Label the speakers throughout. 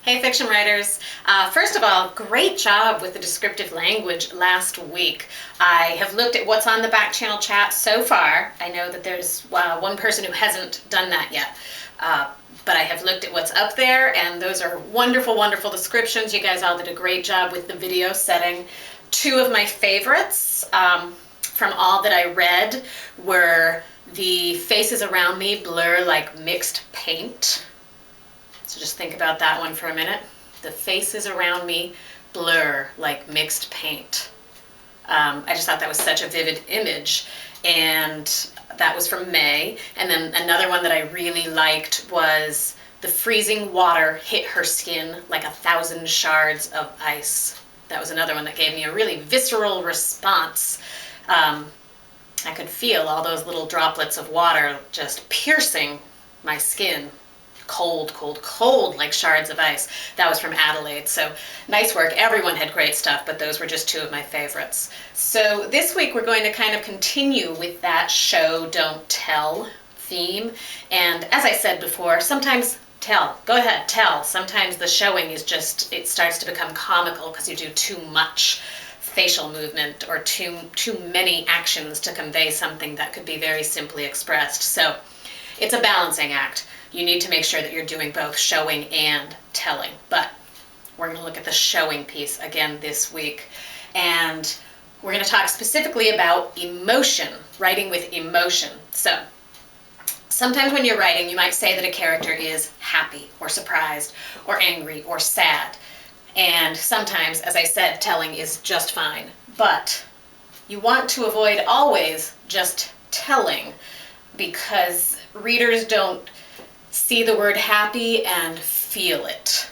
Speaker 1: Hey, fiction writers. First of all, great job with the descriptive language last week. I have looked at what's on the back channel chat so far. I know that there's one person who hasn't done that yet. But I have looked at what's up there, and those are wonderful, wonderful descriptions. You guys all did a great job with the video setting. Two of my favorites from all that I read were the faces around me blur like mixed paint. So just think about that one for a minute. The faces around me blur like mixed paint. I just thought that was such a vivid image, and that was from May. And then another one that I really liked was the freezing water hit her skin like 1,000 shards of ice. That was another one that gave me a really visceral response. I could feel all those little droplets of water just piercing my skin. Cold, cold, cold, like shards of ice. That was from Adelaide. So nice work. Everyone had great stuff, but those were just two of my favorites. So this week we're going to kind of continue with that show, don't tell theme. And as I said before, sometimes tell. Go ahead, tell. Sometimes the showing is just, it starts to become comical because you do too much facial movement or too many actions to convey something that could be very simply expressed. So it's a balancing act. You need to make sure that you're doing both showing and telling. But we're going to look at the showing piece again this week. And we're going to talk specifically about emotion, writing with emotion. So sometimes when you're writing, you might say that a character is happy or surprised or angry or sad. And sometimes, as I said, telling is just fine. But you want to avoid always just telling, because readers don't see the word happy and feel it.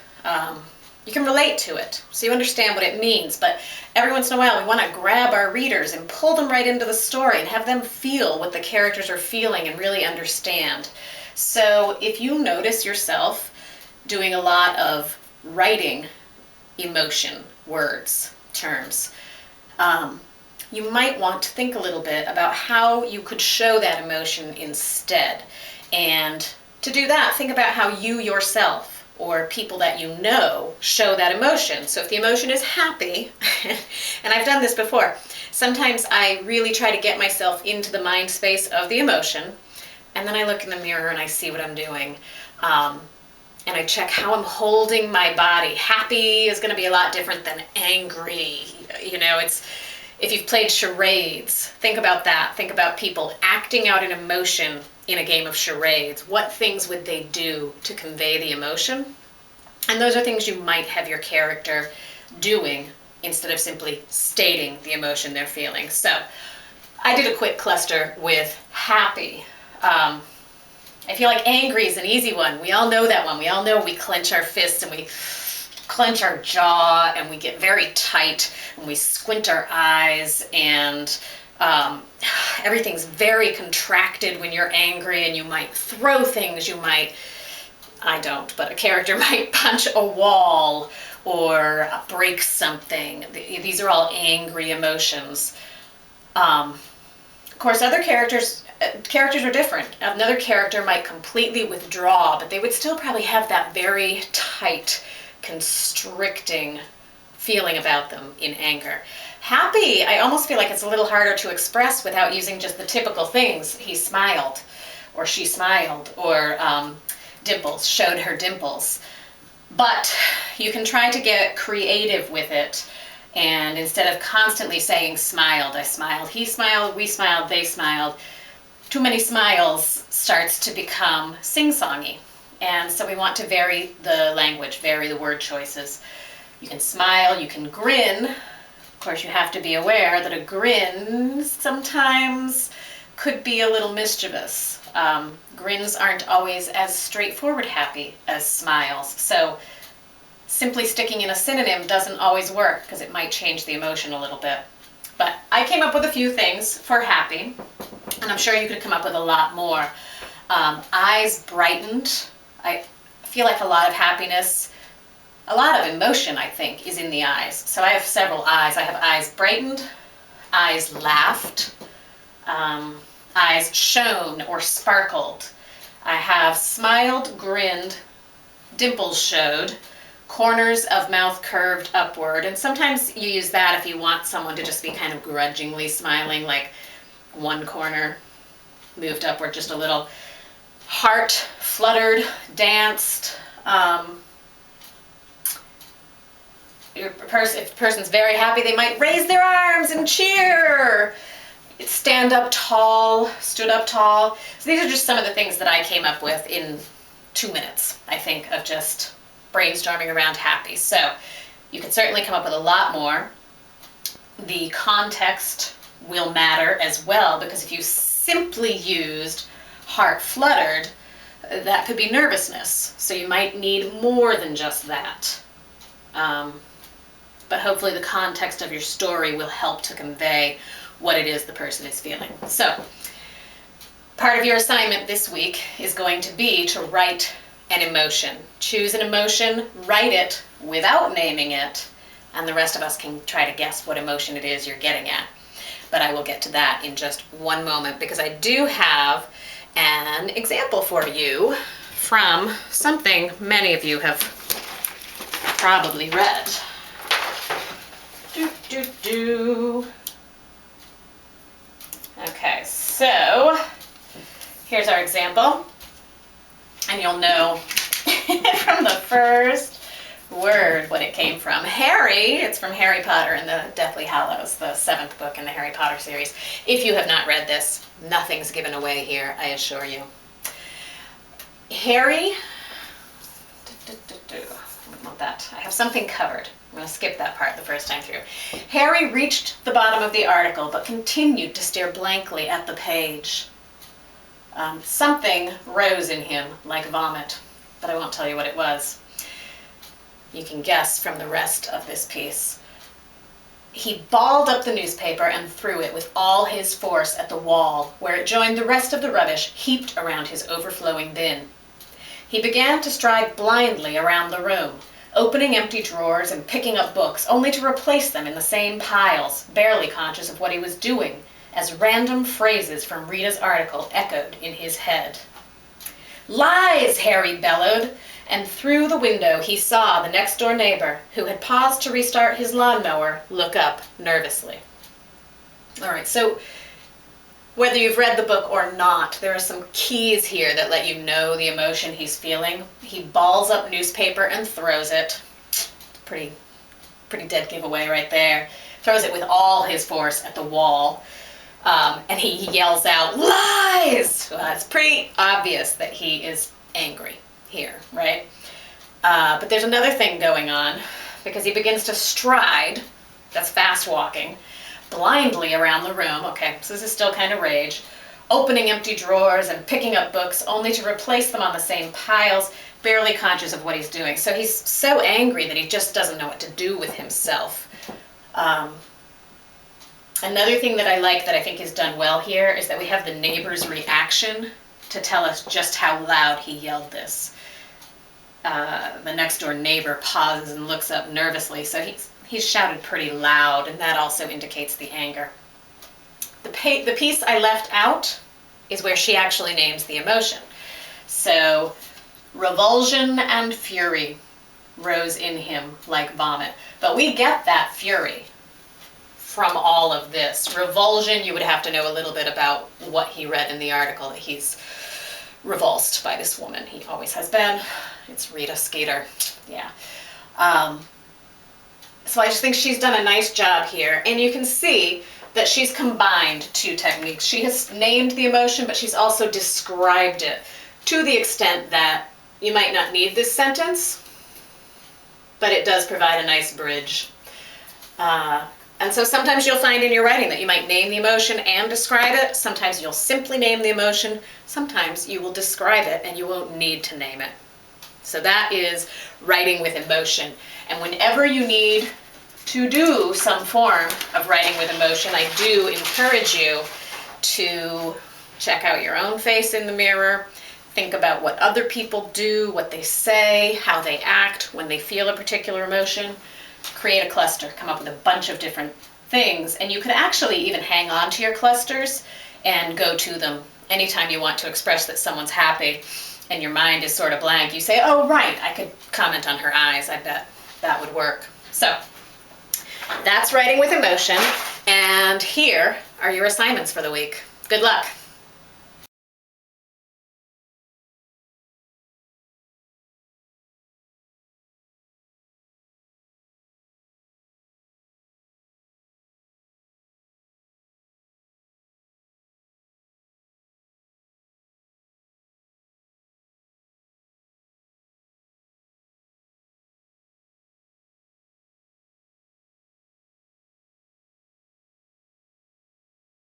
Speaker 1: You can relate to it, so you understand what it means, but every once in a while we want to grab our readers and pull them right into the story and have them feel what the characters are feeling and really understand. So if you notice yourself doing a lot of writing emotion, words, terms, you might want to think a little bit about how you could show that emotion instead. And to do that, think about how you yourself or people that you know show that emotion. So if the emotion is happy, and I've done this before, sometimes I really try to get myself into the mind space of the emotion, and then I look in the mirror and I see what I'm doing. And I check how I'm holding my body. Happy is going to be a lot different than angry. You know, if you've played charades, think about that. Think about people acting out an emotion in a game of charades. What things would they do to convey the emotion? And those are things you might have your character doing instead of simply stating the emotion they're feeling. So I did a quick cluster with happy. I feel like angry is an easy one. We all know that one. We all know we clench our fists and we clench our jaw and we get very tight and we squint our eyes, and everything's very contracted when you're angry, and you might throw things. You might, I don't, but a character might punch a wall or break something. These are all angry emotions. Of course, other characters are different. Another character might completely withdraw, but they would still probably have that very tight, constricting feeling about them in anger. Happy, I almost feel like it's a little harder to express without using just the typical things. He smiled, or she smiled, or dimples, showed her dimples. But you can try to get creative with it, and instead of constantly saying smiled, I smiled, he smiled, we smiled, they smiled, too many smiles starts to become sing-songy. And so we want to vary the language, vary the word choices. You can smile, you can grin. Of course, you have to be aware that a grin sometimes could be a little mischievous. Grins aren't always as straightforward happy as smiles. So simply sticking in a synonym doesn't always work because it might change the emotion a little bit. But I came up with a few things for happy, and I'm sure you could come up with a lot more. Eyes brightened. I feel like a lot of happiness, a lot of emotion, I think, is in the eyes. So I have several eyes. I have eyes brightened, eyes laughed, eyes shone or sparkled. I have smiled, grinned, dimples showed, corners of mouth curved upward. And sometimes you use that if you want someone to just be kind of grudgingly smiling, like one corner moved upward just a little. Heart fluttered, danced. If the person's very happy, they might raise their arms and cheer. Stand up tall, stood up tall. So these are just some of the things that I came up with in 2 minutes, I think, of just brainstorming around happy. So you can certainly come up with a lot more. The context will matter as well, because if you simply used heart fluttered, that could be nervousness. So you might need more than just that. But hopefully the context of your story will help to convey what it is the person is feeling. So part of your assignment this week is going to be to write an emotion. Choose an emotion, write it without naming it, and the rest of us can try to guess what emotion it is you're getting at. But I will get to that in just one moment, because I do have an example for you from something many of you have probably read. Okay, so here's our example, and you'll know from the first word what it came from. Harry, it's from Harry Potter and the Deathly Hallows, the 7th book in the Harry Potter series. If you have not read this, nothing's given away here, I assure you. Harry, I don't want that. I have something covered. I'm going to skip that part the first time through. Harry reached the bottom of the article, but continued to stare blankly at the page. Something rose in him like vomit, but I won't tell you what it was. You can guess from the rest of this piece. He balled up the newspaper and threw it with all his force at the wall, where it joined the rest of the rubbish heaped around his overflowing bin. He began to stride blindly around the room, opening empty drawers and picking up books, only to replace them in the same piles, barely conscious of what he was doing, as random phrases from Rita's article echoed in his head. "Lies!" Harry bellowed, and through the window he saw the next-door neighbor, who had paused to restart his lawnmower, look up nervously. All right, so whether you've read the book or not, there are some keys here that let you know the emotion he's feeling. He balls up newspaper and throws it. Pretty dead giveaway right there. Throws it with all his force at the wall. And he yells out, "Lies!" Well, it's pretty obvious that he is angry here, right? But there's another thing going on, because he begins to stride, that's fast walking, blindly around the room. Okay, so this is still kind of rage. Opening empty drawers and picking up books, only to replace them on the same piles, barely conscious of what he's doing. So he's so angry that he just doesn't know what to do with himself. Another thing that I like that I think is done well here is that we have the neighbor's reaction to tell us just how loud he yelled this. The next door neighbor pauses and looks up nervously, so he's shouted pretty loud, and that also indicates the anger. The piece I left out is where she actually names the emotion. So, revulsion and fury rose in him like vomit. But we get that fury from all of this. Revulsion, you would have to know a little bit about what he read in the article, that he's revulsed by this woman. He always has been. It's Rita Skeeter. Yeah. So I just think she's done a nice job here. And you can see that she's combined two techniques. She has named the emotion, but she's also described it to the extent that you might not need this sentence, but it does provide a nice bridge. And so sometimes you'll find in your writing that you might name the emotion and describe it. Sometimes you'll simply name the emotion. Sometimes you will describe it and you won't need to name it. So that is writing with emotion. And whenever you need to do some form of writing with emotion, I do encourage you to check out your own face in the mirror. Think about what other people do, what they say, how they act when they feel a particular emotion. Create a cluster, come up with a bunch of different things, and you could actually even hang on to your clusters and go to them anytime you want to express that someone's happy. and your mind is sort of blank, you say, oh, right, I could comment on her eyes. I bet that would work. So that's writing with emotion. And here are your assignments for the week. Good luck.